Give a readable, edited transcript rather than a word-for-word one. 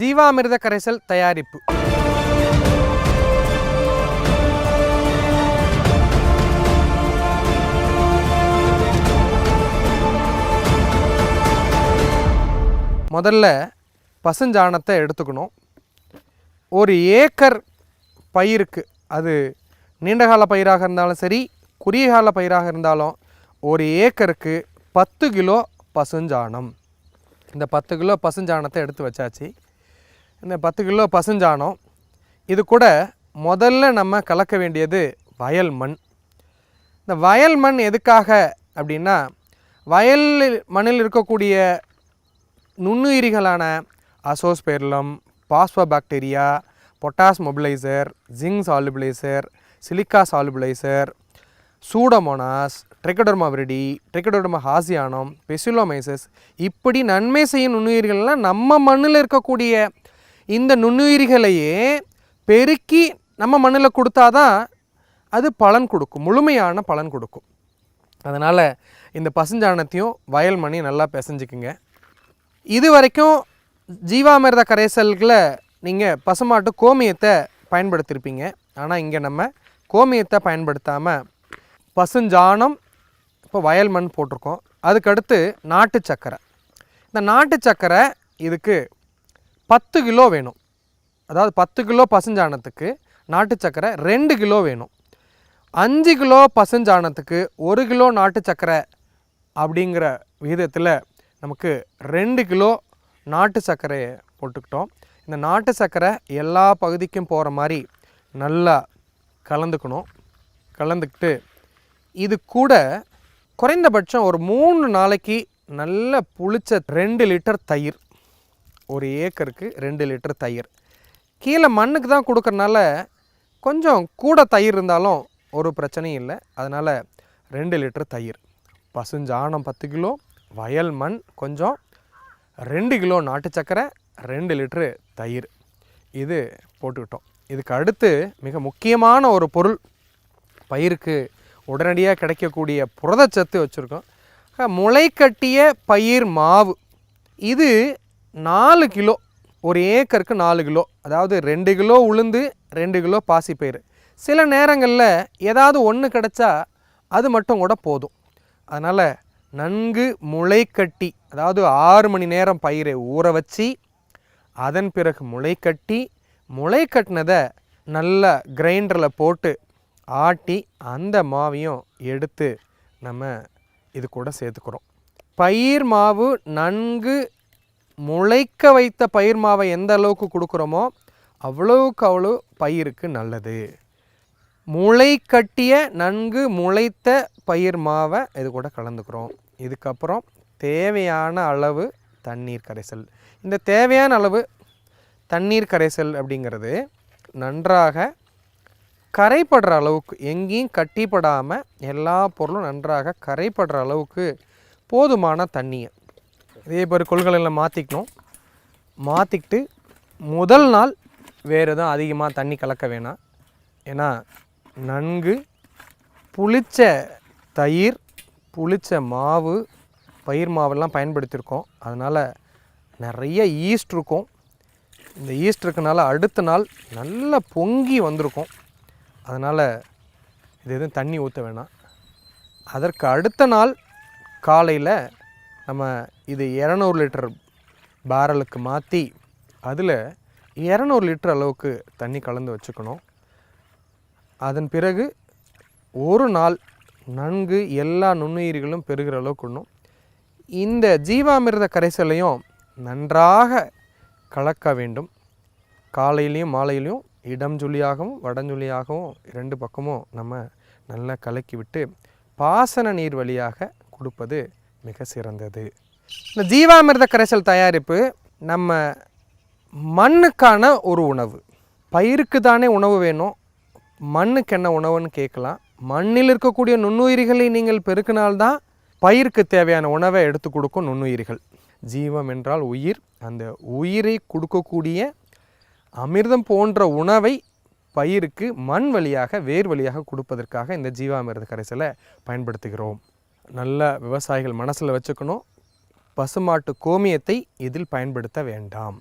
ஜீவாமிர்த கரைசல் தயாரிப்பு. முதல்ல பசுஞ்சாணத்தை எடுத்துக்கணும். ஒரு ஏக்கர் பயிருக்கு, அது நீண்டகால பயிராக இருந்தாலும் சரி, குறுகிய கால பயிராக இருந்தாலும், ஒரு ஏக்கருக்கு 10 கிலோ பசுஞ்சாணம். இந்த 10 கிலோ பசுஞ்சாணத்தை எடுத்து வச்சாச்சு. இந்த 10 கிலோ பசுஞ்சாணம், இது கூட முதல்ல நம்ம கலக்க வேண்டியது வயல் மண். இந்த வயல் மண் எதுக்காக அப்படின்னா, வயல் மண்ணில் இருக்கக்கூடிய நுண்ணுயிரிகளான azospirillum, phosphobacteria, potash mobilizer, zinc solubilizer, silica solubilizer, pseudomonas, trichoderma viride, trichoderma harzianum, paecilomyces, இப்படி நன்மை செய்யும் நுண்ணுயிர்கள்லாம் நம்ம மண்ணில் இருக்கக்கூடிய இந்த நுண்ணுயிரிகளையே பெருக்கி நம்ம மண்ணில் கொடுத்தாதான் அது பலன் கொடுக்கும், முழுமையான பலன் கொடுக்கும். அதனால் இந்த பசுஞ்சாணத்தையும் வயல் மண்ணையும் நல்லா பிசைஞ்சிக்குங்க. இது வரைக்கும் ஜீவாமிர்த கரைசல்களை நீங்கள் பசுமாட்டு கோமியத்தை பயன்படுத்தியிருப்பீங்க. ஆனால் இங்கே நம்ம கோமியத்தை பயன்படுத்தாமல் பசுஞ்சாணம், இப்போ வயல் மண் போட்டிருக்கோம். அதுக்கடுத்து நாட்டு சக்கரை. இந்த நாட்டு சக்கரை இதுக்கு 10 கிலோ வேணும். அதாவது 10 கிலோ பசுஞ்சாணத்துக்கு நாட்டு சக்கரை 2 கிலோ வேணும். 5 கிலோ பசுஞ்சாணத்துக்கு 1 கிலோ நாட்டு சக்கரை அப்படிங்கிற விகிதத்தில் நமக்கு 2 கிலோ நாட்டு சர்க்கரையை போட்டுக்கிட்டோம். இந்த நாட்டு சர்க்கரை எல்லா பகுதிக்கும் போகிற மாதிரி நல்லா கலந்துக்கணும். கலந்துக்கிட்டு இது கூட குறைந்தபட்சம் ஒரு 3 நாளைக்கு நல்ல புளிச்ச 2 லிட்டர் தயிர், ஒரு ஏக்கருக்கு 2 லிட்டர் தயிர். கீழே மண்ணுக்கு தான் கொடுக்கறனால கொஞ்சம் கூட தயிர் இருந்தாலும் ஒரு பிரச்சனையும் இல்லை. அதனால் 2 லிட்டர் தயிர், பசுஞ்சாணம் 10 கிலோ, வயல் மண் கொஞ்சம், 2 கிலோ நாட்டு சக்கரை, 2 லிட்டரு தயிர், இது போட்டுக்கிட்டோம். இதுக்கு அடுத்து மிக முக்கியமான ஒரு பொருள், பயிருக்கு உடனடியாக கிடைக்கக்கூடிய புரதச்சத்து வச்சுருக்கோம். முளைக்கட்டிய பயிர் மாவு. இது 4 கிலோ, ஒரு ஏக்கருக்கு 4 கிலோ. அதாவது 2 கிலோ உளுந்து, 2 கிலோ பாசிப்பயிறு. சில நேரங்களில் ஏதாவது ஒன்று கிடச்சா அது மட்டும் கூட போதும். அதனால் நன்கு முளைக்கட்டி, அதாவது 6 மணி நேரம் பயிரை ஊற வச்சு, அதன் பிறகு முளை கட்டினதை நல்லா கிரைண்டரில் போட்டு ஆட்டி அந்த மாவையும் எடுத்து நம்ம இது கூட சேர்த்துக்கிறோம். பயிர் மாவு நன்கு முளைக்க வைத்த பயிர் மாவை எந்த அளவுக்கு கொடுக்குறோமோ அவ்வளவுக்கு அவ்வளோ பயிருக்கு நல்லது. முளை கட்டிய நன்கு முளைத்த பயிர் மாவை இது கூட கலந்துக்கிறோம். இதுக்கப்புறம் தேவையான அளவு தண்ணீர் கரைசல். இந்த தேவையான அளவு தண்ணீர் கரைசல் அப்படிங்கிறது நன்றாக கரைப்படுற அளவுக்கு, எங்கேயும் கட்டிப்படாமல் எல்லா பொருளும் நன்றாக கரைப்படுற அளவுக்கு போதுமான தண்ணியை இதே மாதிரி கொள்கலனில் மாற்றிக்கிட்டு முதல் நாள் வேறு எதுவும் அதிகமாக தண்ணி கலக்க வேணாம். ஏன்னா நன்கு புளிச்ச தயிர், புளிச்ச மாவு, பயிர் மாவெல்லாம் பயன்படுத்தியிருக்கோம். அதனால் நிறைய ஈஸ்ட் இருக்கும். இந்த ஈஸ்ட் இருக்கனால அடுத்த நாள் நல்லா பொங்கி வந்திருக்கும். அதனால் இது எதுவும் தண்ணி ஊற்ற வேணாம். அதற்கு அடுத்த நாள் காலையில் நம்ம இது 200 லிட்டர் பேரலுக்கு மாற்றி அதில் 200 லிட்டர் அளவுக்கு தண்ணி கலந்து வச்சுக்கணும். அதன் பிறகு ஒரு நாள் நன்கு எல்லா நுண்ணுயிரிகளும் பெறுகிற அளவுக்கு விடணும். இந்த ஜீவாமிர்த கரைசலையும் நன்றாக கலக்க வேண்டும். காலையிலையும் மாலையிலையும் இடஞ்சுழியாகவும் வடஞ்சுழியாகவும் 2 பக்கமும் நம்ம நல்லா கலக்கி விட்டு பாசன நீர் வழியாக கொடுப்பது மிக சிறந்தது. இந்த ஜீவாமிர்த கரைசல் தயாரிப்பு நம்ம மண்ணுக்கான ஒரு உணவு. பயிருக்கு தானே உணவு வேணும், மண்ணுக்கு என்ன உணவுன்னு கேட்கலாம். மண்ணில் இருக்கக்கூடிய நுண்ணுயிரிகளை நீங்கள் பெருக்கினால்தான் பயிருக்கு தேவையான உணவை எடுத்து கொடுக்கும் நுண்ணுயிரிகள். ஜீவம் என்றால் உயிர். அந்த உயிரை கொடுக்கக்கூடிய அமிர்தம் போன்ற உணவை பயிருக்கு மண் வழியாக, வேர் வழியாக கொடுப்பதற்காக இந்த ஜீவாமிர்த கரைசலை பயன்படுத்துகிறோம். நல்ல விவசாயிகள் மனசில் வச்சுக்கணும், பசுமாட்டு கோமியத்தை இதில் பயன்படுத்த வேண்டாம்.